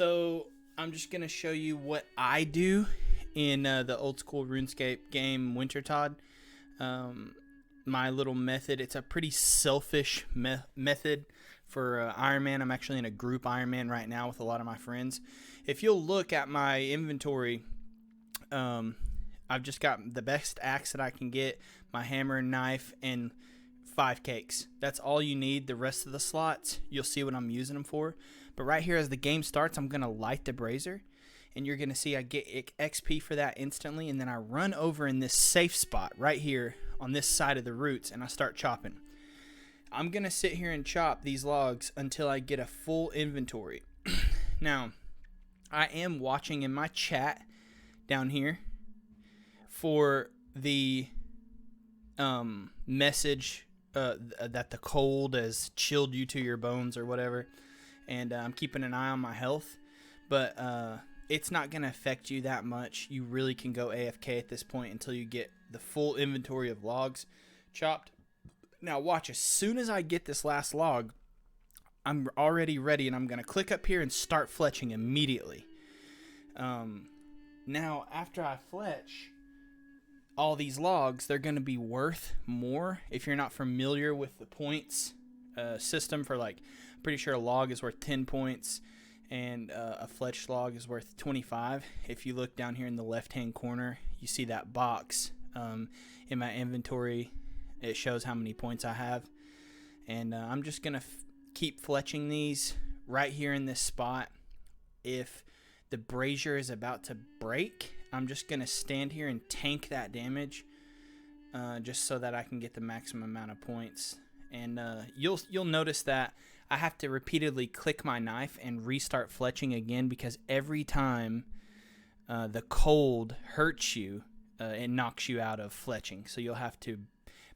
So I'm just gonna show you what I do in the old school RuneScape game Wintertod. Um, my little method. It's a pretty selfish method for Iron Man. I'm actually in a group Iron Man right now with a lot of my friends. If you'll look at my inventory, I've just got the best axe that I can get, my hammer and knife, and 5 cakes. That's all you need. The rest of the slots, you'll see what I'm using them for. But right here, as the game starts, I'm going to light the brazier, and you're going to see I get XP for that instantly, and then I run over in this safe spot right here on this side of the roots, and I start chopping. I'm going to sit here and chop these logs until I get a full inventory. Now, I am watching in my chat down here for the message that the cold has chilled you to your bones or whatever, and I'm keeping an eye on my health, but it's not going to affect you that much. You really can go AFK at this point until you get the full inventory of logs chopped. Now watch, as soon as I get this last log, I'm already ready, and I'm going to click up here and start fletching immediately. Now after I fletch all these logs, they're going to be worth more. If you're not familiar with the points system for, like, I'm pretty sure a log is worth 10 points and a fletched log is worth 25. If you look down here in the left hand corner, you see that box in my inventory. It shows how many points I have, and I'm just going to keep fletching these right here in this spot. If the brazier is about to break, I'm just going to stand here and tank that damage just so that I can get the maximum amount of points. And you'll notice that I have to repeatedly click my knife and restart fletching again, because every time the cold hurts you, it knocks you out of fletching. So you'll have to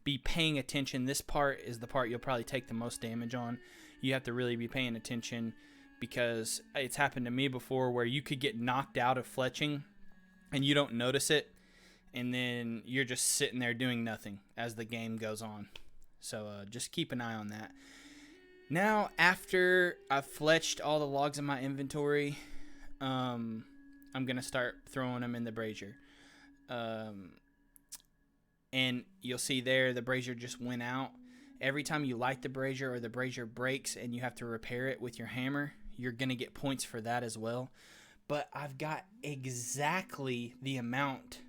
be paying attention. This part is the part you'll probably take the most damage on. You have to really be paying attention, because it's happened to me before where you could get knocked out of fletching and you don't notice it, and then you're just sitting there doing nothing as the game goes on. So just keep an eye on that. Now, after I've fletched all the logs in my inventory, I'm going to start throwing them in the brazier. And you'll see there the brazier just went out. Every time you light the brazier or the brazier breaks and you have to repair it with your hammer, you're going to get points for that as well. But I've got exactly the amount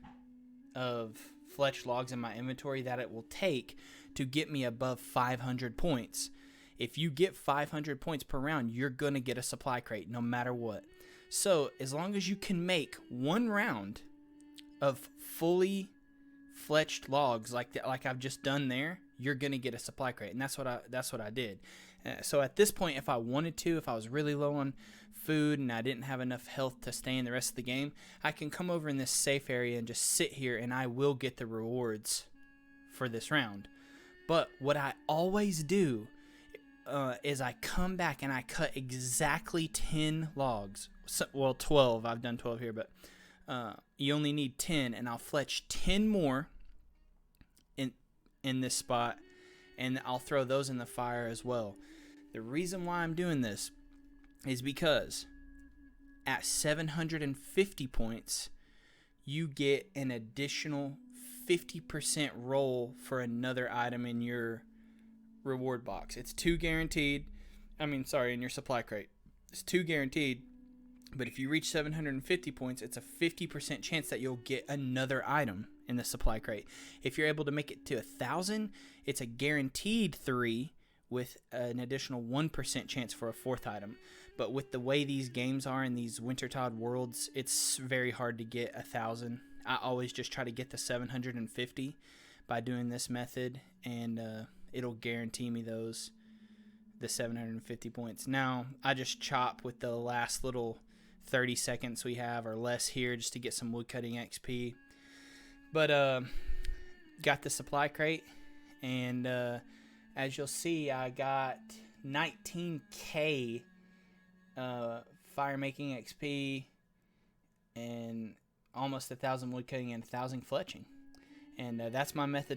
of fletched logs in my inventory that it will take to get me above 500 points. If you get 500 points per round, you're going to get a supply crate no matter what. So as long as you can make one round of fully fletched logs like that, like I've just done there, you're gonna get a supply crate. And that's what I did. So at this point, if I wanted to, if I was really low on food and I didn't have enough health to stay in the rest of the game, I can come over in this safe area and just sit here, and I will get the rewards for this round. But what I always do is I come back and I cut exactly 10 logs. So, well, 12. I've done 12 here, but you only need 10, and I'll fletch 10 more in this spot, and I'll throw those in the fire as well. The reason why I'm doing this is because at 750 points, you get an additional 50% roll for another item in your reward box. It's 2 guaranteed. In your supply crate. It's 2 guaranteed. But if you reach 750 points, it's a 50% chance that you'll get another item in the supply crate. If you're able to make it to 1,000, it's a guaranteed 3 with an additional 1% chance for a 4th item. But with the way these games are in these Wintertod worlds, it's very hard to get 1,000. I always just try to get the 750 by doing this method, and it'll guarantee me the 750 points. Now, I just chop with the last little 30 seconds we have or less here just to get some woodcutting XP. But got the supply crate, and as you'll see, I got 19k fire making XP and almost 1,000 woodcutting and 1,000 fletching. And that's my method